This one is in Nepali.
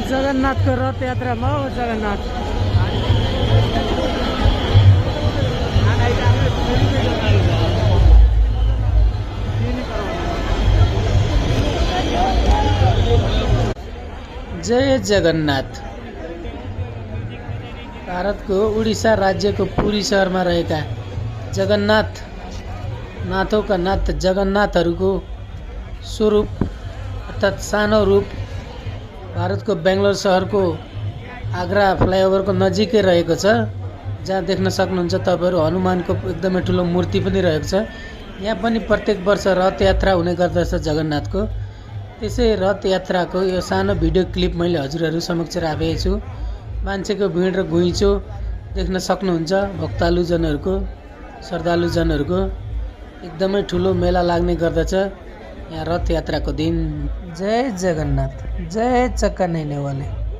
जगन्नाथको रथ यात्रामा हो जगन्नाथ। जय जगन्नाथ। भारतको उडिसा राज्यको पुरी सहरमा रहेका जगन्नाथ नाथों नाथ जगन्नाथहरूको स्वरूप अर्थात् सानो रूप भारतको बेङ्गलोर सहरको आग्रा फ्लाइओभरको नजिकै रहेको छ, जहाँ देख्न सक्नुहुन्छ तपाईहरु हनुमानको एकदमै ठुलो मूर्ति पनि रहेको छ। यहाँ पनि प्रत्येक वर्ष रथ यात्रा हुने गर्दछ जगन्नाथको। त्यसै रथ यात्राको यो सानो भिडियो क्लिप मैले हजुरहरु समक्ष राखेको छु। मान्छेको भिड र घुइँचो देख्न सक्नुहुन्छ। भक्तालुजनहरुको श्रद्धालुजनहरुको एकदमै ठुलो मेला लाग्ने गर्दछ यहाँ रथ यात्राको दिन। जय जगन्नाथ, जय चक्का नैने वाले।